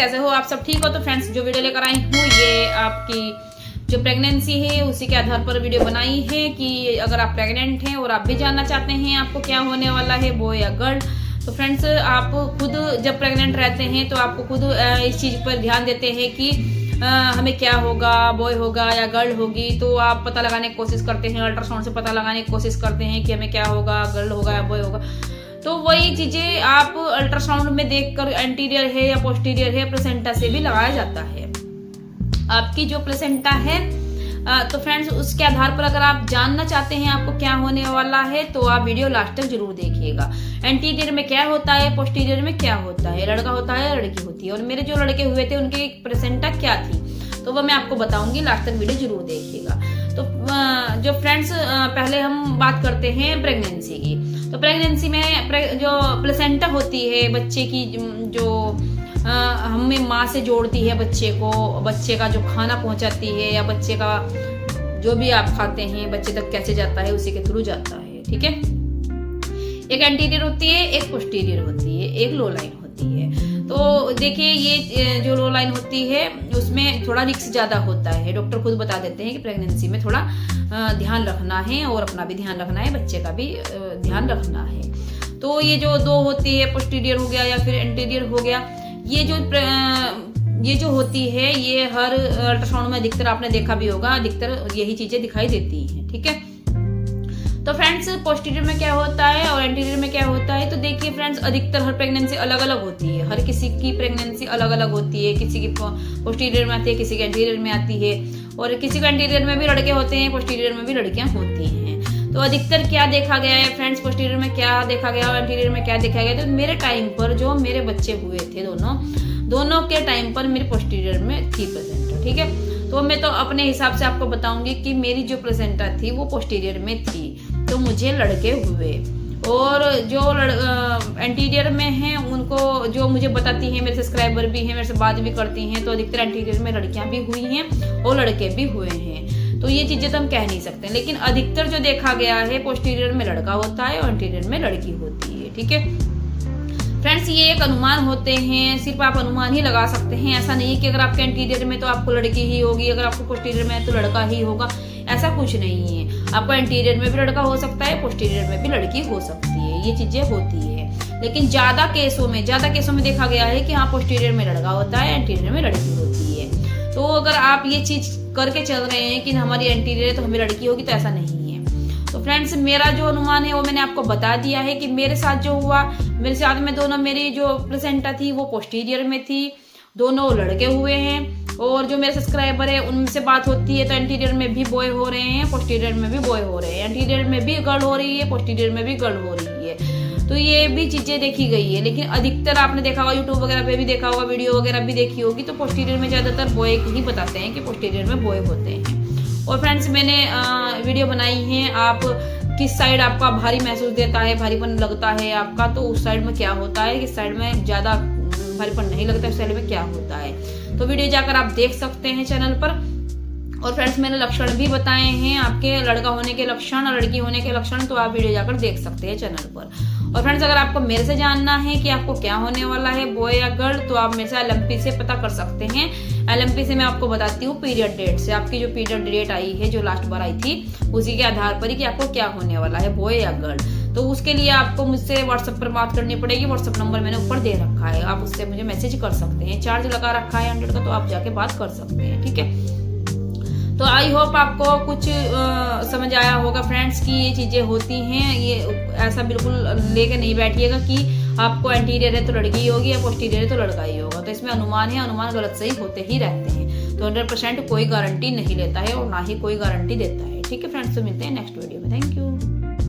कैसे हो आप सब? ठीक हो? तो फ्रेंड्स जो वीडियो लेकर आई हूँ ये आपकी जो प्रेगनेंसी है उसी के आधार पर वीडियो बनाई है कि अगर आप प्रेग्नेंट हैं और आप भी जानना चाहते हैं आपको क्या होने वाला है, बॉय या गर्ल। तो फ्रेंड्स आप खुद जब प्रेग्नेंट रहते हैं तो आपको खुद इस चीज़ पर ध्यान देते हैं कि हमें क्या होगा, बॉय होगा या गर्ल होगी। तो आप पता लगाने की कोशिश करते हैं, अल्ट्रासाउंड से पता लगाने की कोशिश करते हैं कि हमें क्या होगा, गर्ल होगा या बॉय होगा। तो वही चीज़ें आप अल्ट्रासाउंड में देखकर एंटीरियर है या पोस्टीरियर है प्लेसेंटा से भी लगाया जाता है। आपकी जो प्लेसेंटा है तो फ्रेंड्स उसके आधार पर अगर आप जानना चाहते हैं आपको क्या होने वाला है तो आप वीडियो लास्ट तक जरूर देखिएगा। एंटीरियर में क्या होता है, पोस्टीरियर में क्या होता है, लड़का होता है या लड़की होती है, और मेरे जो लड़के हुए थे उनकी प्लेसेंटा क्या थी तो वह मैं आपको बताऊंगी। लास्ट तक वीडियो जरूर देखिएगा। तो जो फ्रेंड्स पहले हम बात करते हैं प्रेगनेंसी की। तो प्रेगनेंसी में जो प्लेसेंटा होती है बच्चे की, जो हमें माँ से जोड़ती है बच्चे को, बच्चे का जो खाना पहुंचाती है या बच्चे का जो भी आप खाते हैं बच्चे तक कैसे जाता है उसी के थ्रू जाता है। ठीक है, एक एंटीरियर होती है, एक पोस्टीरियर होती है, एक लो लाइन होती है। तो देखिए ये जो लो लाइन होती है उसमें थोड़ा रिस्क ज्यादा होता है। डॉक्टर खुद बता देते हैं कि प्रेगनेंसी में थोड़ा ध्यान रखना है और अपना भी ध्यान रखना है, बच्चे का भी ध्यान रखना है। तो ये जो दो होती है, पोस्टीरियर हो गया या फिर एंटीरियर हो गया, ये जो होती है ये हर अल्ट्रासाउंड में अधिकतर आपने देखा भी होगा, अधिकतर यही चीजें दिखाई देती हैं। ठीक है, तो फ्रेंड्स पोस्टीरियर में क्या होता है और एंटीरियर में क्या होता है। तो देखिए फ्रेंड्स अधिकतर हर प्रेगनेंसी अलग अलग होती है, हर किसी की प्रेगनेंसी अलग अलग होती है। किसी की पोस्टीरियर में आती है, किसी के एंटीरियर में आती है, और किसी के एंटीरियर में भी लड़के होते हैं, पोस्टीरियर में भी लड़कियां होती हैं। तो अधिकतर क्या देखा गया है फ्रेंड्स, पोस्टीरियर में क्या देखा गया और एंटीरियर में क्या देखा गया। तो मेरे टाइम पर जो मेरे बच्चे हुए थे दोनों के टाइम पर मेरी पोस्टीरियर में थी प्लेसेंटा। ठीक है, तो मैं तो अपने हिसाब से आपको बताऊंगी कि मेरी जो प्लेसेंटा थी वो पोस्टीरियर में थी, तो मुझे लड़के हुए। और जो एंटीरियर में हैं उनको जो मुझे बताती हैं, मेरे सब्सक्राइबर भी हैं, मेरे से बात भी करती हैं, तो अधिकतर एंटीरियर में लड़कियां भी हुई हैं और लड़के भी हुए हैं। तो ये चीजें तो हम कह नहीं सकते, लेकिन अधिकतर जो देखा गया है पोस्टीरियर में लड़का होता है और एंटीरियर में लड़की होती है। ठीक है फ्रेंड्स, ये एक अनुमान होते हैं, सिर्फ आप अनुमान ही लगा सकते हैं। ऐसा नहीं है कि अगर आपके एंटीरियर में तो आपको लड़की ही होगी, अगर आपको पोस्टीरियर में है तो लड़का ही होगा, ऐसा कुछ नहीं है। आपको एंटीरियर में भी लड़का हो सकता है, पोस्टीरियर में भी लड़की हो सकती है, ये चीजें होती है। लेकिन ज्यादा केसों में देखा गया है कि हाँ पोस्टीरियर में लड़का होता है, एंटीरियर में लड़की होती है। तो अगर आप ये चीज करके चल रहे हैं कि हमारी एंटीरियर है तो हमें लड़की होगी, तो ऐसा नहीं है। तो फ्रेंड्स मेरा जो अनुमान है वो मैंने आपको बता दिया है कि मेरे साथ जो हुआ, मेरे साथ में दोनों मेरी जो प्लेसेंटा थी वो पोस्टीरियर में थी, दोनों लड़के हुए हैं। और जो मेरे सब्सक्राइबर है उनसे बात होती है तो एंटीरियर में भी बॉय हो रहे हैं, पोस्टीरियर में भी बॉय हो रहे हैं, एंटीरियर में भी गर्ल हो रही है, पोस्टीरियर में भी गर्ल हो रही है। तो ये भी चीजें देखी गई है। लेकिन अधिकतर आपने देखा होगा, यूट्यूब वगैरह पे भी देखा होगा, वीडियो वगैरह भी देखी होगी, तो पोस्टीरियर में ज्यादातर बॉय ही बताते हैं कि पोस्टीरियर में बॉय होते हैं। और फ्रेंड्स मैंने वीडियो बनाई है, आप किस साइड आपका भारी महसूस देता है, भारीपन लगता है आपका, तो उस साइड में क्या होता है, किस साइड में ज्यादा भारीपन नहीं लगता है, उस साइड में क्या होता है। तो वीडियो जाकर आप देख सकते हैं चैनल पर। और फ्रेंड्स मैंने लक्षण भी बताए हैं, आपके लड़का होने के लक्षण और लड़की होने के लक्षण, तो आप वीडियो जाकर देख सकते हैं चैनल पर। और फ्रेंड्स अगर आपको मेरे से जानना है कि आपको क्या होने वाला है, बॉय या गर्ल, तो आप मेरे से LMP से पता कर सकते हैं। LMP से मैं आपको बताती हूँ पीरियड डेट से, आपकी जो पीरियड डेट आई है जो लास्ट बार आई थी उसी के आधार पर ही कि आपको क्या होने वाला है, बॉय या गर्ल। तो उसके लिए आपको मुझसे व्हाट्सएप पर बात करनी पड़ेगी। व्हाट्सएप नंबर मैंने ऊपर दे रखा है, आप उससे मुझे मैसेज कर सकते हैं। चार्ज लगा रखा है 100 का, तो आप जाके बात कर सकते हैं। ठीक है, तो आई होप आपको कुछ समझ आया होगा फ्रेंड्स कि ये चीजें होती हैं। ये ऐसा बिल्कुल लेके नहीं बैठिएगा कि आपको एंटीरियर है तो लड़की होगी या पोस्टीरियर है तो लड़का ही होगा। तो इसमें अनुमान है, अनुमान गलत सही होते ही रहते हैं। तो 100% कोई गारंटी नहीं लेता है और ना ही कोई गारंटी देता है। ठीक है फ्रेंड्स, तो मिलते हैं नेक्स्ट वीडियो में। Thank you.